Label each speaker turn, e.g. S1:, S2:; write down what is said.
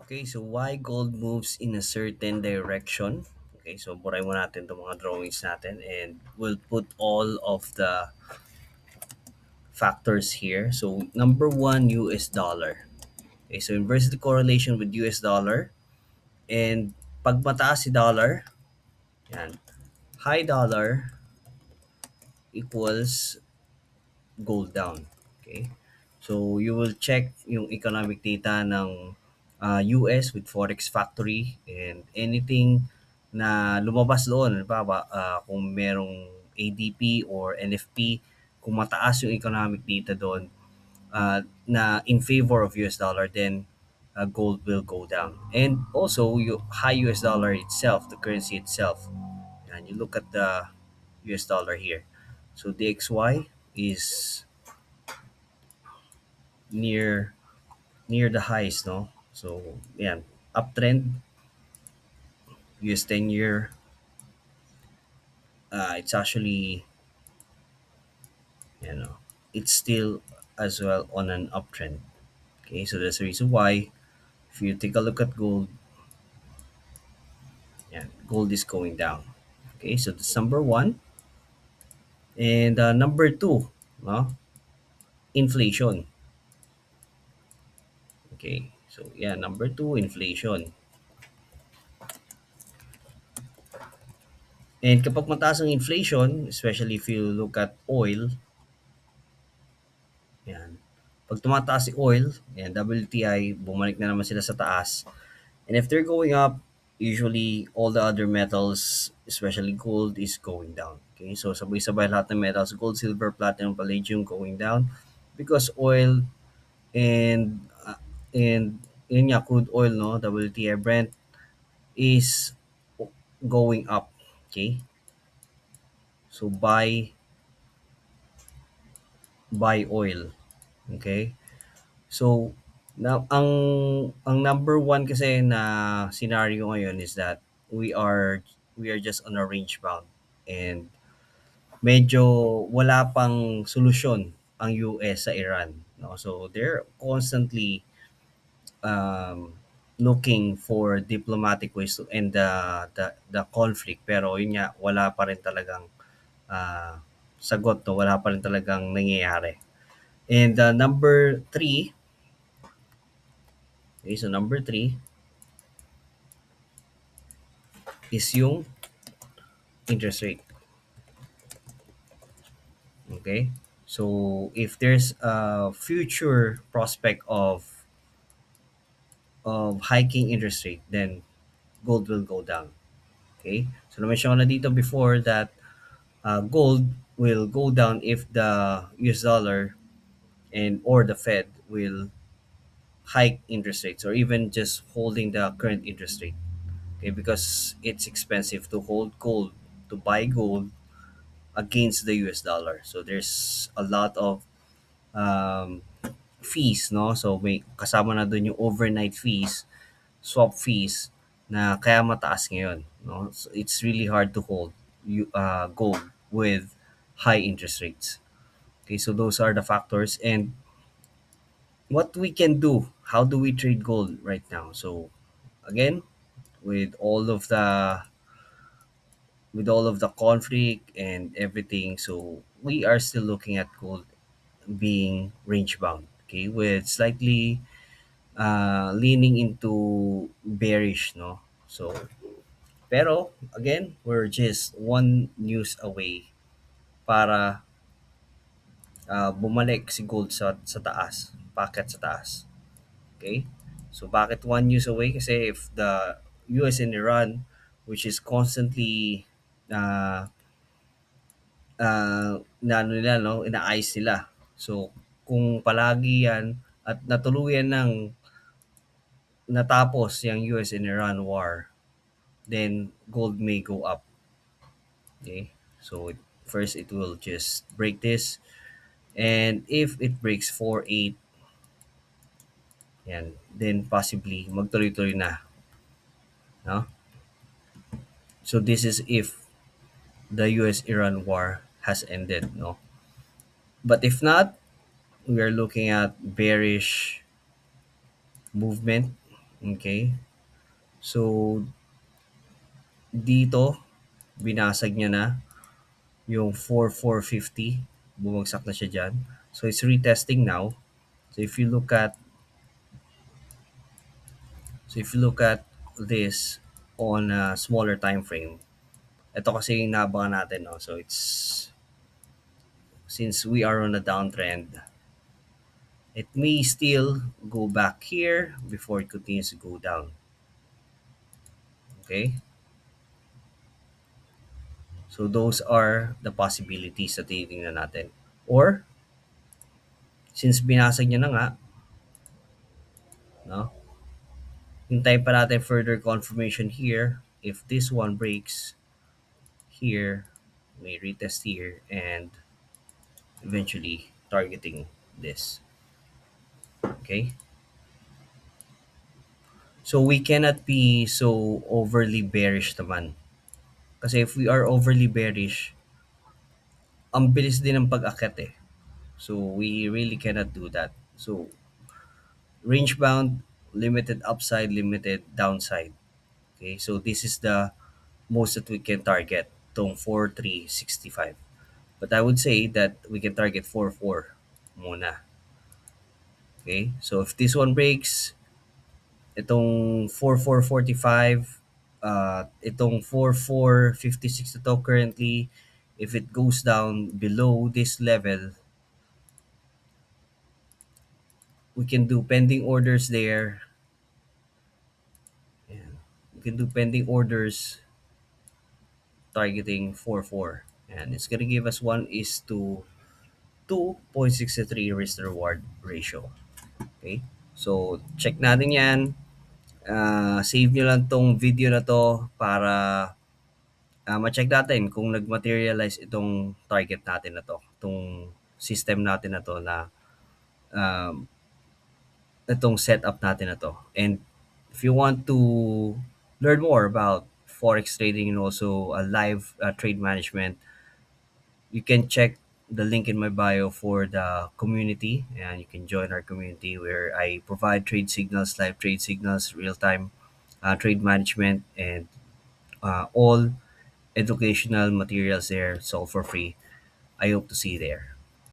S1: Okay, so why gold moves in a certain direction? Okay, so buray mo natin itong mga drawings natin and we'll put all of the factors here. So number one, US dollar. Okay, so inversely correlation with US dollar. And pag mataas si dollar, yan, high dollar equals gold down. Okay? So you will check yung economic data ng US with Forex Factory and anything na lumabas doon, halimbawa kung merong ADP or NFP, kung mataas yung economic data doon na in favor of US dollar, then gold will go down. And also, high US dollar itself, the currency itself, and you look at the US dollar here. So DXY is near near the highs, no? So yeah, uptrend. US 10 year, it's actually, you know, it's still as well on an uptrend. Okay, so that's the reason why if you take a look at gold, yeah, gold is going down. Okay, so that's number one. And number two, no, inflation. Okay, so yeah, number two, inflation. And kapag mataas ang inflation, especially if you look at oil, yan. Pag tumataas si oil, yan, WTI, bumalik na naman sila sa taas. And if they're going up, usually all the other metals, especially gold, is going down. Okay, so sabay-sabay lahat ng metals, gold, silver, platinum, palladium going down because oil and yun nga, crude oil, no, WTI, Brent is going up. Okay, so buy oil. Okay, so ang number one kasi na scenario ngayon is that we are we are just on a range bound and medyo wala pang solusyon ang US sa Iran, no? So they're constantly looking for diplomatic ways to end the conflict, pero yun nga, wala pa rin talagang ah, sagot, no? Wala pa rin talagang nangyayari. And number three, okay, so number three is yung interest rate. Okay? So if there's a future prospect of hiking interest rate, then gold will go down. Okay? So na-mention ko na dito before that gold will go down if the US dollar and or the Fed will hike interest rates or even just holding the current interest rate. Okay? Because it's expensive to hold gold, to buy gold against the US dollar. So there's a lot of um, fees, no? So may kasama na doon yung overnight fees, swap fees na kaya mataas ngayon, no? So it's really hard to hold gold with high interest rates. Okay, so those are the factors and what we can do. How do we trade gold right now? So again, with all of the conflict and everything, so we are still looking at gold being range bound, okay, with slightly leaning into bearish, no? So, pero again, we're just one news away para bumalik si gold sa taas, packet sa taas. Okay? So, bakit one news away? Kasi if the US and Iran, which is constantly uh, na ano nila, no, inaayos nila. So, kung palagi yan at natuluyan ng natapos yung US and Iran war, then gold may go up. Okay? So first it will just break this and if it breaks 4.8, yan, then possibly magtuloy-tuloy na, no? So this is if the US-Iran war has ended, no? But if not, we are looking at bearish movement Okay? So, dito, binasag niya na yung 4,450. Bumagsak na siya dyan. So, it's retesting now. So, if you look at this on a smaller time frame, ito kasi yung naabangan natin, no? So, since we are on a downtrend, it may still go back here before it continues to go down. Okay? So those are the possibilities na tinitingnan natin. Or, since binasag niya na nga, no? Hintay pa natin further confirmation here. If this one breaks here, may retest here, and eventually targeting this. Okay? So we cannot be so overly bearish naman. Kasi if we are overly bearish, ang bilis din ng pag-akyat eh. So we really cannot do that. So range bound, limited upside, limited downside. Okay, so this is the most that we can target, tong 4,365. But I would say that we can target 4,4 muna. Okay, so if this one breaks, itong 4,445, itong 4,456 na to currently, if it goes down below this level, we can do pending orders there. Yeah. We can do pending orders targeting 4-4. And it's gonna give us 1 is to 2.63 risk to reward ratio. Okay? So, check natin yan. Save nyo lang tong video na to para ma-check natin kung nag-materialize itong target natin na to. Itong system natin na to na um, itong setup natin na to. And if you want to learn more about forex trading and also live trade management, you can check the link in my bio for the community, and you can join our community where I provide trade signals, live trade signals, real-time trade management, and all educational materials there. It's all for free. I hope to see you there.